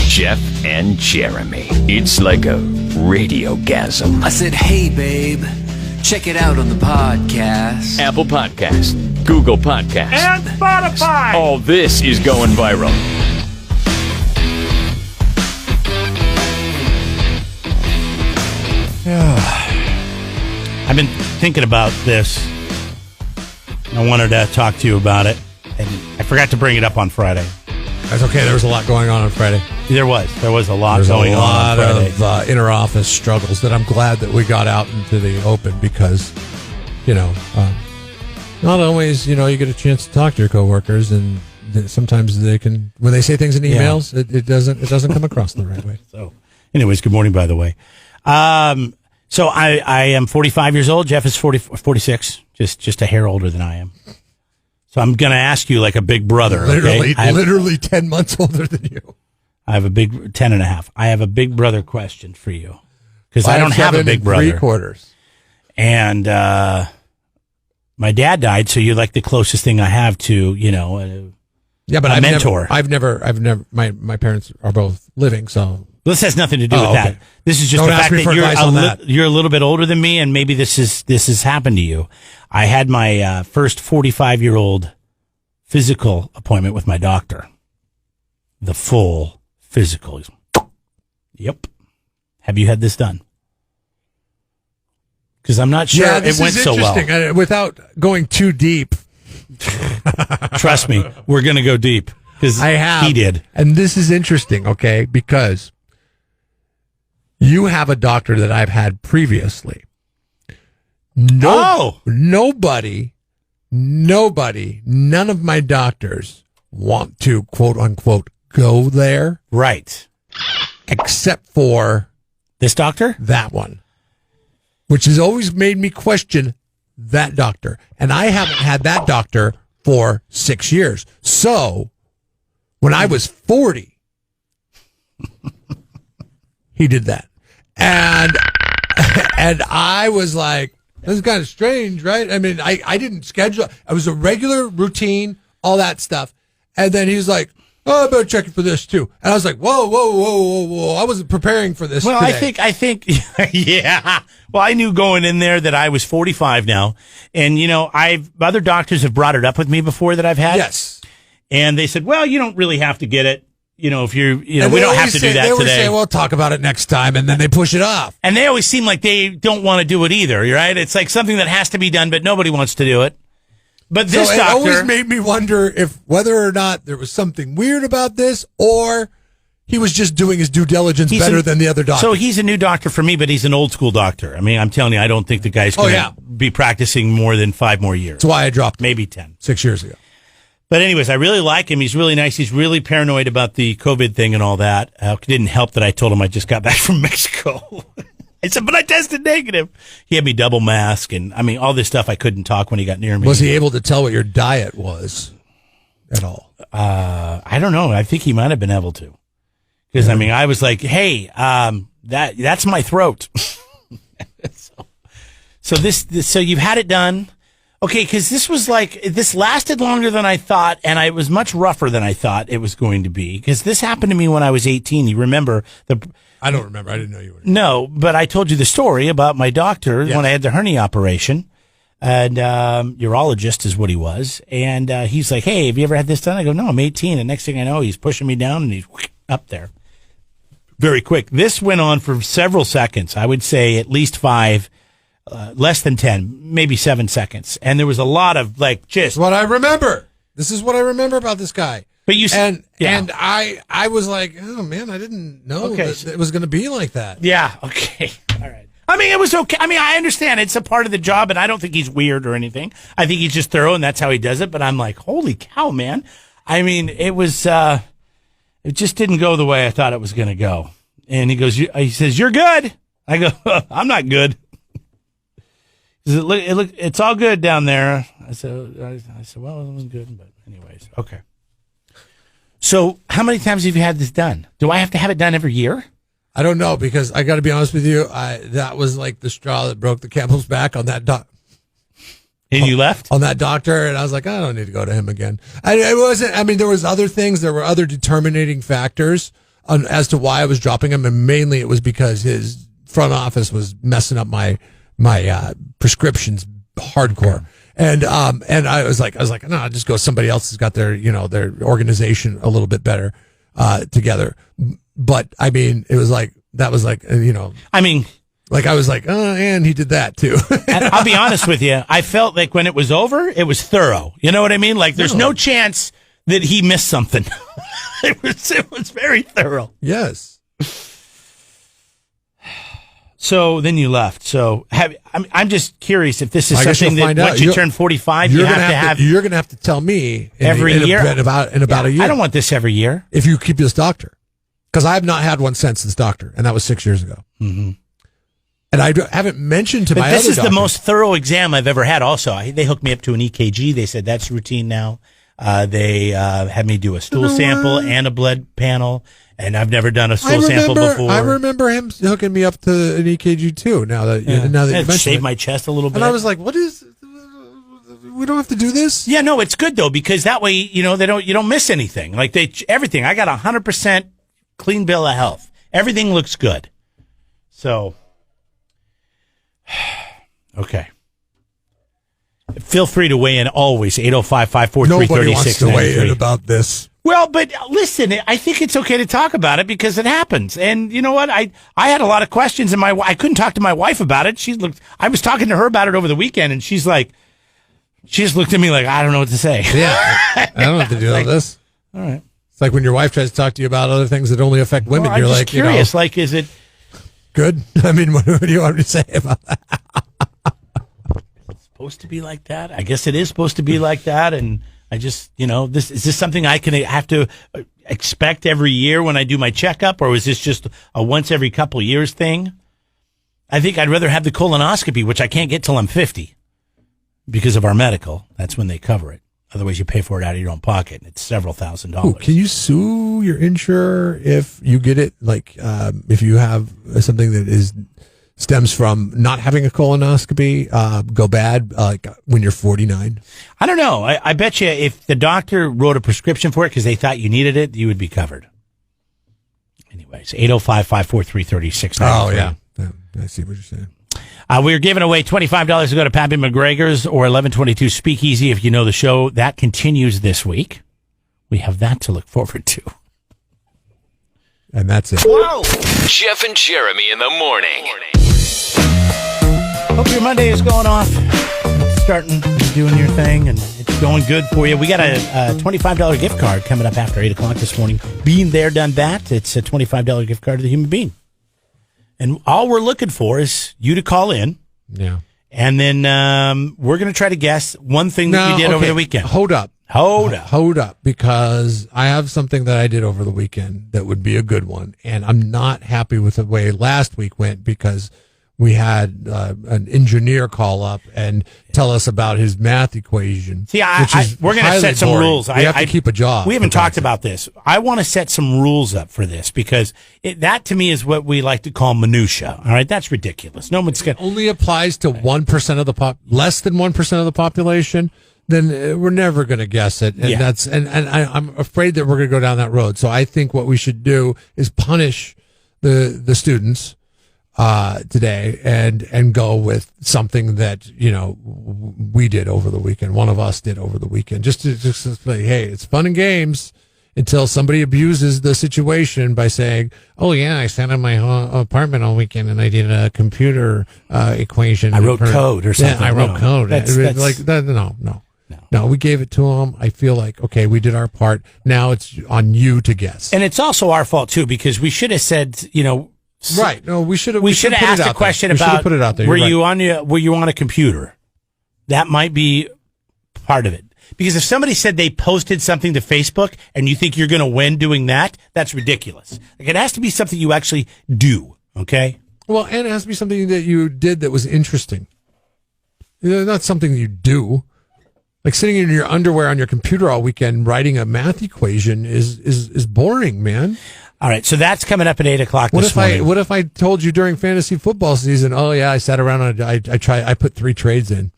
Jeff and Jeremy. It's like a radiogasm. I said, hey, babe, check it out on the podcast. Apple Podcast, Google Podcast, and Spotify. All this is going viral. I've been thinking about this. I wanted to talk to you about it, and I forgot to bring it up on Friday. That's okay. There was a lot going on Friday. There was a lot There's going a lot on Friday. of inter-office struggles that I'm glad that we got out into the open because, not always, you get a chance to talk to your coworkers, and sometimes they can, when they say things in emails, it doesn't come across the right way. So, anyways, good morning, by the way. So I am 45 years old. Jeff is 46, just a hair older than I am. So I'm going to ask you like a big brother. Literally 10 months older than you. I have a big 10 and a half. I have a big brother question for you because I don't have a big brother. 3/4. And my dad died, so you're like the closest thing I have to, but a mentor. I've never. My parents are both living, so. This has nothing to do with that. This is just Don't the ask fact me for advice on that. you're a little bit older than me, and maybe this has happened to you. I had my first 45-year-old physical appointment with my doctor. The full physical. Yep. Have you had this done? Because I'm not sure it went so well. Without going too deep. Trust me, we're going to go deep. Because he did. And this is interesting, okay, because you have a doctor that I've had previously. Nobody, none of my doctors want to, quote unquote, go there. Right. Except for this doctor? That one. Which has always made me question that doctor. And I haven't had that doctor for 6 years. So, when I was 40, he did that. And I was like, this is kind of strange, right? I mean, I didn't schedule. It was a regular routine, all that stuff. And then he was like, oh, I better check it for this too. And I was like, whoa. I wasn't preparing for this Well, today. I think, yeah. Well, I knew going in there that I was 45 now. And, other doctors have brought it up with me before that I've had. Yes. And they said, well, you don't really have to get it. If you're, we don't have to do that today. They today. say, well, talk about it next time. And then they push it off. And they always seem like they don't want to do it either, right? It's like something that has to be done, but nobody wants to do it. But this doctor. It always made me wonder whether or not there was something weird about this or he was just doing his due diligence better than the other doctor. So he's a new doctor for me, but he's an old school doctor. I mean, I'm telling you, I don't think the guy's going to be practicing more than 5 more years. That's why I dropped him. Maybe 10. 6 years ago. But anyways, I really like him. He's really nice. He's really paranoid about the COVID thing and all that. It didn't help that I told him I just got back from Mexico. I said, but I tested negative. He had me double mask and, all this stuff. I couldn't talk when he got near me. Was he able to tell what your diet was at all? I don't know. I think he might have been able to. Because, I was like, hey, that's my throat. So you've had it done. Okay, because this lasted longer than I thought, and it was much rougher than I thought it was going to be. Because this happened to me when I was 18. You remember I don't remember. I didn't know you were. No, but I told you the story about my doctor when I had the hernia operation, and urologist is what he was, and he's like, "Hey, have you ever had this done?" I go, "No, I'm 18." And next thing I know, he's pushing me down, and he's up there, very quick. This went on for several seconds. I would say at least 5. Less than 10, maybe 7 seconds. And there was a lot of just what I remember. This is what I remember about this guy. But and I was like, oh man, I didn't know that it was going to be like that. Yeah. Okay. All right. It was okay. I understand it's a part of the job, and I don't think he's weird or anything. I think he's just thorough, and that's how he does it. But I'm like, holy cow, man. It was, it just didn't go the way I thought it was going to go. And he says, you're good. I go, I'm not good. It's all good down there. I said, well, it wasn't good, but anyways, okay. So, how many times have you had this done? Do I have to have it done every year? I don't know, because I got to be honest with you, that was like the straw that broke the camel's back on that And you left? On that doctor, and I was like, I don't need to go to him again. It wasn't. There was other things. There were other determining factors as to why I was dropping him, and mainly it was because his front office was messing up my prescriptions hardcore. And I was like, no, I'll just go. Somebody else has got their organization a little bit better together. But I mean, it was like, that was like, I mean, like I was like, oh, and he did that too. and I'll be honest with you. I felt like when it was over, it was thorough. You know what I mean? Like there's no chance that he missed something. It was very thorough. Yes. So then you left. So I'm just curious if this is something that once you turn 45, you have to have. You're going to have to tell me every year in about a year. I don't want this every year. If you keep this doctor, because I have not had one since this doctor, and that was 6 years ago. Mm-hmm. And I haven't mentioned to my other doctor. This is the most thorough exam I've ever had. Also, they hooked me up to an EKG. They said that's routine now. They had me do a stool sample and a blood panel. And I've never done a stool sample before. I remember him hooking me up to an EKG too. Now that you mentioned it, shaved my chest a little bit. And I was like, "What is? We don't have to do this." Yeah, no, it's good though because that way you don't miss anything. Like everything. I got 100% clean bill of health. Everything looks good. So, okay. Feel free to weigh in always. 805-543-3693. Nobody wants to weigh in about this. Well, but listen, I think it's okay to talk about it because it happens. And you know what? I had a lot of questions, and I couldn't talk to my wife about it. I was talking to her about it over the weekend, and she just looked at me like, I don't know what to say. Yeah, I don't have to do all this. All right. It's like when your wife tries to talk to you about other things that only affect women. Well, you're I'm like, just curious. Like, is it good? I mean, what do you want me to say about that? It's supposed to be like that? I guess it is supposed to be like that, and I just, is this something I can have to expect every year when I do my checkup, or is this just a once every couple years thing? I think I'd rather have the colonoscopy, which I can't get till I'm 50 because of our medical. That's when they cover it. Otherwise, you pay for it out of your own pocket, and it's several $1,000s. Ooh, can you sue your insurer if you get it? Like, if you have something that stems from not having a colonoscopy go bad, like when you're 49? I don't know. I bet you if the doctor wrote a prescription for it because they thought you needed it, you would be covered. Anyways, 805-543-3693. Oh, yeah. I see what you're saying. We're giving away $25 to go to Pappy McGregor's or 1122 Speakeasy if you know the show. That continues this week. We have that to look forward to. And that's it. Whoa! Jeff and Jeremy in the morning. Hope your Monday is going off. Starting doing your thing, and it's going good for you. We got a $25 gift card coming up after 8 o'clock this morning. Been there, done that. It's a $25 gift card to the Human Bean. And all we're looking for is you to call in. Yeah. And then we're going to try to guess one thing that you did over the weekend. Hold up, because I have something that I did over the weekend that would be a good one. And I'm not happy with the way last week went because we had an engineer call up and tell us about his math equation. See, we're going to set some rules. We have to keep a job. We haven't talked about this. I want to set some rules up for this because that to me is what we like to call minutia. All right, that's ridiculous. No one's going to. Only applies to 1% of the less than 1% of the population. Then we're never going to guess it, and I'm afraid that we're going to go down that road. So I think what we should do is punish the students today and go with something that we did over the weekend. One of us did over the weekend, just to say, hey, it's fun and games until somebody abuses the situation by saying, oh yeah, I sat in my apartment all weekend and I did a computer equation. I wrote code or something. Yeah, I wrote code. That's like that. No, we gave it to them. I feel like, okay, we did our part. Now it's on you to guess. And it's also our fault too because we should have said, right. No, we should have asked a question about put it out there. Were you on a computer? That might be part of it. Because if somebody said they posted something to Facebook and you think you're going to win doing that, that's ridiculous. Like it has to be something you actually do. Okay. Well, and it has to be something that you did that was interesting. Not something you do. Like sitting in your underwear on your computer all weekend writing a math equation is boring, man. All right, so that's coming up at 8 o'clock this morning. What if I told you during fantasy football season? Oh yeah, I sat around and I put 3 trades in.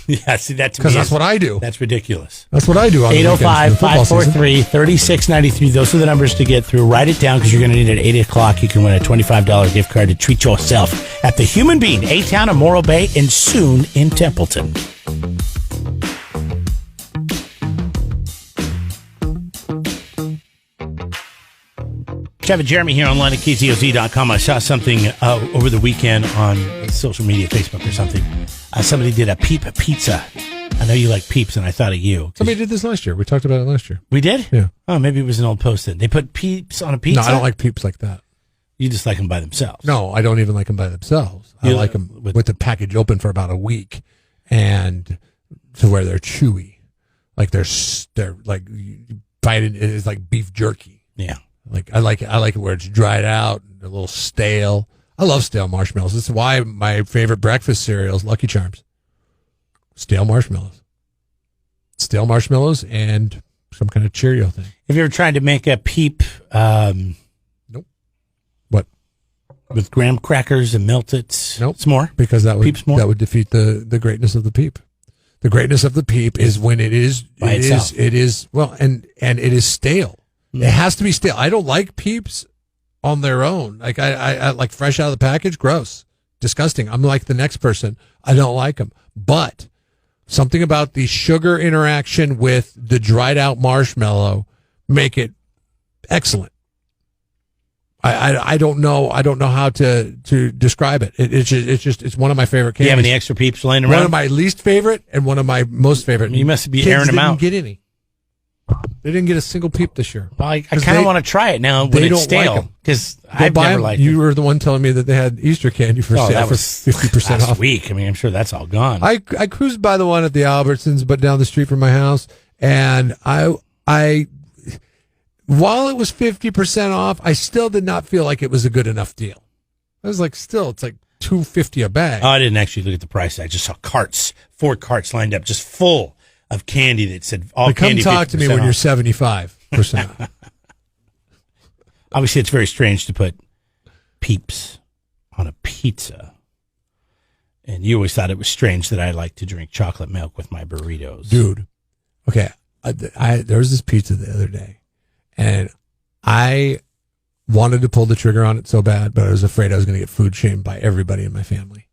Yeah, see, that to me Because that's is- what I do. That's ridiculous. That's what I do on the weekends in the football season. 805-543-3693. Those are the numbers to get through. Write it down because you're going to need it at 8 o'clock. You can win a $25 gift card to treat yourself at the Human Bean, A-Town of Morro Bay, and soon in Templeton. Trevor Jeremy here online at KZOZ.com. I saw something over the weekend on social media, Facebook or something. Somebody did a Peep Pizza. I know you like Peeps, and I thought of you. Somebody did this last year. We talked about it last year. We did? Yeah. Oh, maybe it was an old post then. They put Peeps on a pizza? No, I don't like Peeps like that. You just like them by themselves. No, I don't even like them by themselves. I You like them with the package open for about a week, and to where they're chewy, like they're like you bite it. It's like beef jerky. Yeah. Like I like it where it's dried out, and a little stale. I love stale marshmallows. This is why my favorite breakfast cereal is Lucky Charms. Stale marshmallows and some kind of Cheerio thing. Have you ever tried to make a Peep Nope. What? with graham crackers and melted s'more? Because that would Peep s'more? that would defeat the greatness of the Peep. The greatness of the Peep is when it is well, and it is stale. Mm. It has to be stale. I don't like Peeps on their own. Like I like fresh out of the package. Gross, disgusting. I'm like the next person. I don't like them. But something about the sugar interaction with the dried out marshmallow make it excellent. I don't know how to describe it. It's one of my favorite candies. Do you have any extra Peeps laying around? One of my least favorite and one of my most favorite. You must be Kids airing them out. Didn't get any. They didn't get a single Peep this year. Well, I kind of want to try it now when it's stale because I've never liked it. You were the one telling me that they had Easter candy for sale for 50% last off. week. I mean, I'm sure that's all gone. I cruised by the one at the Albertsons, but down the street from my house, and I while it was 50% off, I still did not feel like it was a good enough deal. I was like, still, it's like $2.50 a bag. Oh, I didn't actually look at the price. I just saw 4 carts lined up, just full of candy that said all candy. Come talk to me when you're 75%. Obviously, it's very strange to put Peeps on a pizza. And you always thought it was strange that I like to drink chocolate milk with my burritos. Dude, okay, there was this pizza the other day, and I wanted to pull the trigger on it so bad, but I was afraid I was going to get food shamed by everybody in my family.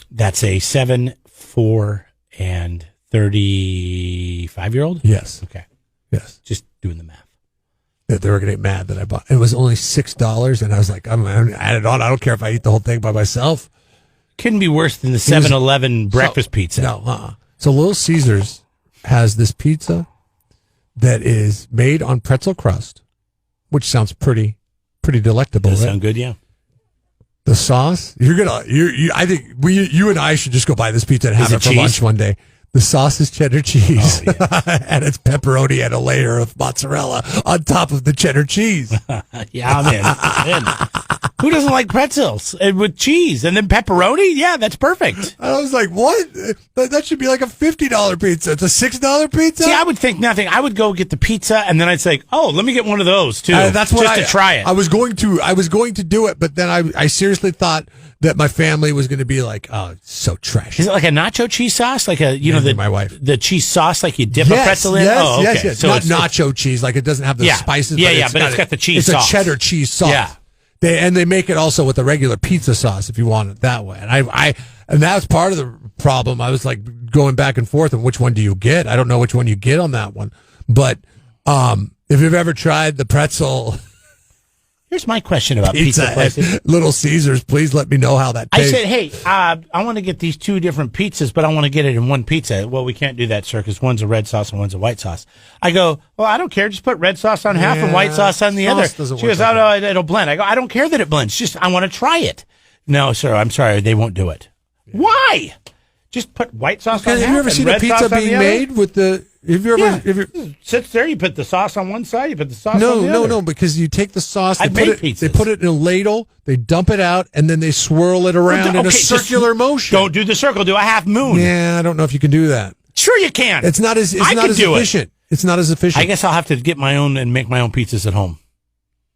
That's a 7, 4, and 35-year-old? Yes. Okay. Yes. Just doing the math. That they were going to get mad that I bought. It was only $6, and I was like, I'm going to add it on. I don't care if I eat the whole thing by myself. Couldn't be worse than the 7-Eleven breakfast pizza. No, So Little Caesars has this pizza that is made on pretzel crust, which sounds pretty delectable. Does right? sound good, yeah. The sauce, I think you and I should just go buy this pizza and have it for cheese? lunch one day. The sauce is cheddar cheese, Oh, yeah. and it's pepperoni and a layer of mozzarella on top of the cheddar cheese. Yeah, I'm in. Who doesn't like pretzels and with cheese and then pepperoni? Yeah, that's perfect. And I was like, what? That should be like a $50 pizza. It's a $6 pizza? See, I would think nothing. I would go get the pizza and then I'd say, oh, let me get one of those too. That's what to try it. I was going to do it, but then I seriously thought that my family was going to be like, oh, it's so trash. Is it like a nacho cheese sauce? Like my wife. The cheese sauce like you dip a pretzel in? Yes, oh, okay. yes. So Not it's nacho cheese, like it doesn't have the spices. But it's got the cheese sauce. It's a cheddar cheese sauce. Yeah. They make it also with a regular pizza sauce if you want it that way. And that's part of the problem. I was like going back and forth on which one do you get? I don't know which one you get on that one. But if you've ever tried the pretzel here's my question about pizza places. Little Caesars, please let me know how that tastes. I said, hey, I want to get these 2 different pizzas, but I want to get it in one pizza. Well, we can't do that, sir, because one's a red sauce and one's a white sauce. I go, well, I don't care. Just put red sauce on half and white sauce on the other. She goes, oh, no, it'll blend. I go, I don't care that it blends. Just, I want to try it. No, sir, I'm sorry. They won't do it. Yeah. Why? Just put white sauce on half. Have you ever seen a pizza being made with the... Have you ever? It sits there. You put the sauce on one side. You put the sauce on the other. No. Because you take the sauce. They put it in a ladle. They dump it out, and then they swirl it around in a circular motion. Don't do the circle. Do a half moon. Yeah, I don't know if you can do that. Sure, you can. It's not as efficient. It's not as efficient. I guess I'll have to get my own and make my own pizzas at home.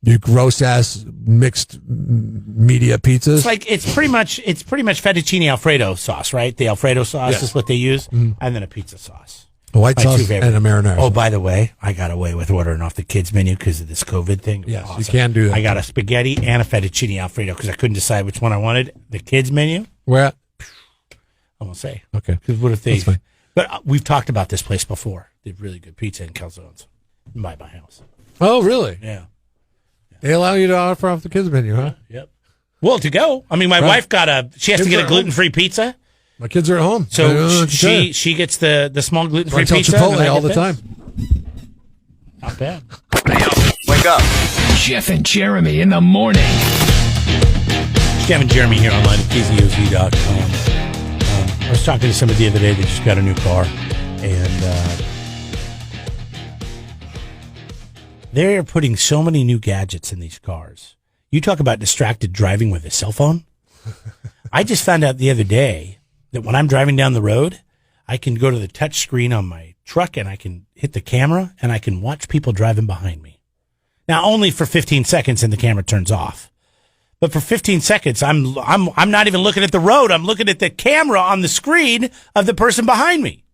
You gross ass mixed media pizzas. It's pretty much fettuccine Alfredo sauce, right? The Alfredo sauce is what they use, and then a pizza sauce. A white sauce and a marinara. Oh, by the way, I got away with ordering off the kids menu because of this COVID thing. Yes, awesome. you can do that. I got a spaghetti and a fettuccine Alfredo because I couldn't decide which one I wanted. The kids menu. Where at? I won't say. Okay. Because what if they? That's fine. But we've talked about this place before. They have really good pizza in Calzones by my house. Oh, really? Yeah. They allow you to offer off the kids menu, huh? Yep. Well, to go. I mean, my wife she has to get a gluten-free pizza. My kids are at home. So she gets the small gluten-free pizza. Chipotle all the time. Not bad. Wake up. Jeff and Jeremy in the morning. Jeff and Jeremy here online at KZOZ.com. I was talking to somebody the other day that just got a new car, and they're putting so many new gadgets in these cars. You talk about distracted driving with a cell phone. I just found out the other day that when I'm driving down the road, I can go to the touch screen on my truck and I can hit the camera and I can watch people driving behind me. Now, only for 15 seconds and the camera turns off. But for 15 seconds, I'm not even looking at the road. I'm looking at the camera on the screen of the person behind me.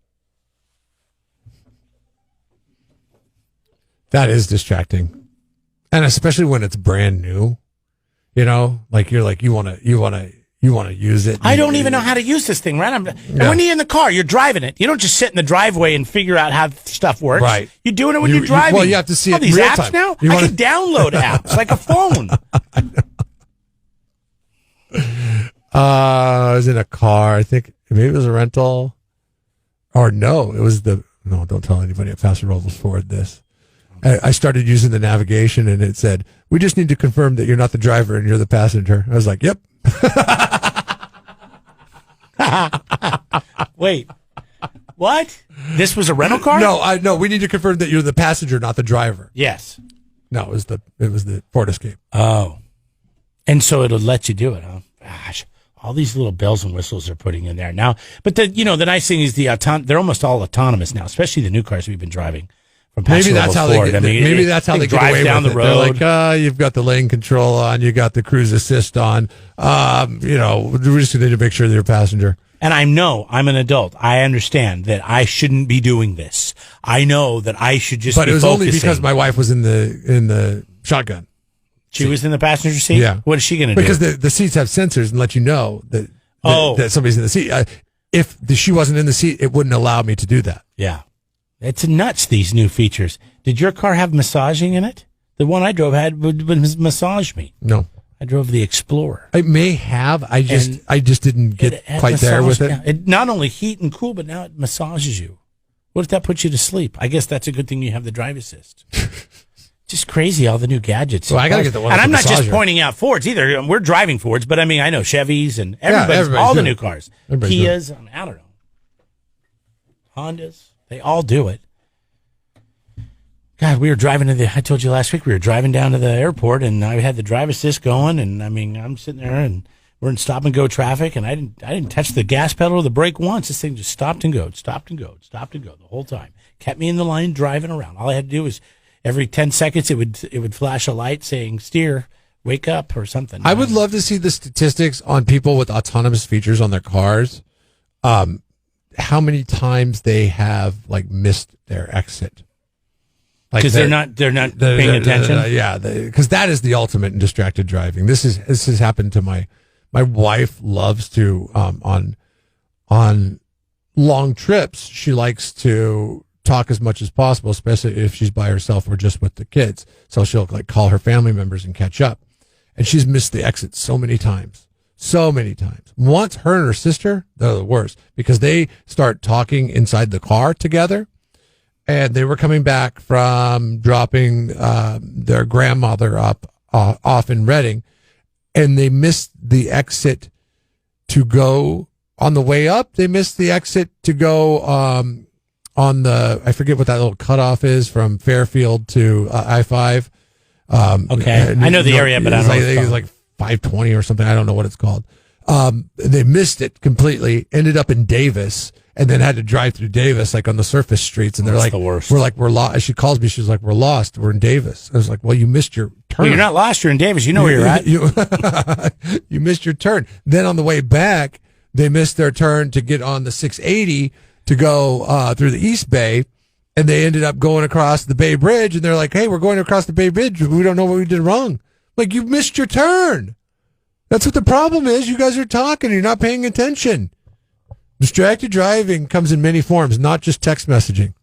That is distracting. And especially when it's brand new. You know, like you want to use it. I don't even know how to use this thing, right? And when you're in the car, you're driving it. You don't just sit in the driveway and figure out how stuff works. Right. You're doing it when you're driving. Well, you have to see it in these real apps time. now? I can download apps like a phone. I was in a car. I think maybe it was a rental. Or no, it was no, don't tell anybody at Faster Rolls Forward this. I started using the navigation and it said, we just need to confirm that you're not the driver and you're the passenger. I was like, yep. Wait, what? This was a rental car? No, we need to confirm that you're the passenger, not the driver. Yes. No, it was the Ford Escape. Oh. And so it'll let you do it, huh? Gosh, all these little bells and whistles they're putting in there now. But the nice thing is they're almost all autonomous now, especially the new cars we've been driving. Maybe that's how they get away down with the it. road. They're like, you've got the lane control on, you got the cruise assist on. We just need to make sure that you're a passenger. And I'm an adult. I understand that I shouldn't be doing this. I know that I should just. But be it was focusing. only because my wife was in the shotgun. She was in the passenger seat. Yeah. What is she going to do? Because the seats have sensors and let you know that somebody's in the seat. If she wasn't in the seat, it wouldn't allow me to do that. Yeah. It's nuts, these new features. Did your car have massaging in it? The one I drove would massage me. No. I drove the Explorer. It may have. I just didn't get quite there with it. Yeah. It not only heat and cool, but now it massages you. What if that puts you to sleep? I guess that's a good thing you have the drive assist. Just crazy, all the new gadgets. Well, I got to get the one. And with I'm the not just massager. pointing out Fords either. We're driving Fords, but I mean, I know Chevys and everybody's all the new cars. Kias, I don't know. Hondas, they all do it. God, we were driving I told you last week, we were driving down to the airport and I had the drive assist going and I mean, I'm sitting there and we're in stop and go traffic and I didn't touch the gas pedal or the brake once. This thing just stopped and go the whole time. Kept me in the line driving around. All I had to do was every 10 seconds it would flash a light saying steer, wake up or something. I would love to see the statistics on people with autonomous features on their cars. How many times they have missed their exit. Because they're not paying attention. Because that is the ultimate in distracted driving. This has happened to my wife. Loves to on long trips. She likes to talk as much as possible, especially if she's by herself or just with the kids. So she'll call her family members and catch up. And she's missed the exit so many times. Once her and her sister, they're the worst because they start talking inside the car together. And they were coming back from dropping their grandmother off in Reading, and they missed the exit to go on the way up. They missed the exit to go on I forget what that little cutoff is from Fairfield to I-5. Okay, I know the area, but I don't know. It's like 520 or something. I don't know what it's called. They missed it completely. Ended up in Davis. and then had to drive through Davis, like on the surface streets. And they're That's like, the worst. we're lost. She calls me. She's like, we're lost. We're in Davis. I was like, well, you missed your turn. Well, you're not lost. You're in Davis. You know where you're at. You missed your turn. Then on the way back, they missed their turn to get on the 680 to go through the East Bay. And they ended up going across the Bay Bridge. And they're like, hey, we're going across the Bay Bridge. We don't know what we did wrong. Like, you missed your turn. That's what the problem is. You guys are talking. You're not paying attention. Distracted driving comes in many forms, not just text messaging.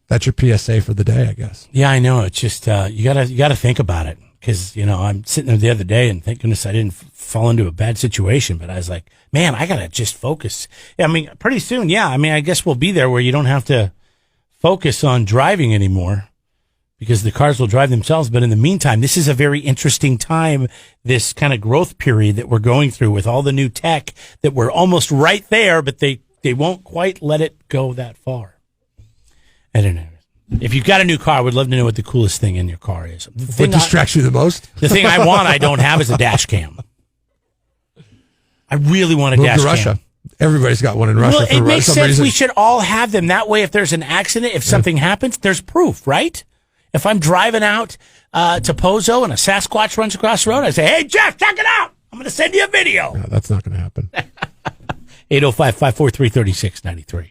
That's your PSA for the day, I guess. Yeah, I know. It's just you gotta think about it, because I'm sitting there the other day and thank goodness I didn't fall into a bad situation. But I was like, man, I gotta just focus. I mean, pretty soon, yeah. I mean, I guess we'll be there where you don't have to focus on driving anymore, because the cars will drive themselves. But in the meantime, this is a very interesting time, this kind of growth period that we're going through with all the new tech, that we're almost right there, but they won't quite let it go that far. I don't know. If you've got a new car, I would love to know what the coolest thing in your car is. What distracts you the most? The thing I want, I don't have, is a dash cam. I really want a Move dash to Russia. cam. Everybody's got one in Russia. Well, it makes some sense. reason. We should all have them. That way, if there's an accident, if something happens, there's proof, right? If I'm driving out to Pozo and a Sasquatch runs across the road, I say, hey, Jeff, check it out. I'm going to send you a video. No, that's not going to happen. 805-543-3693.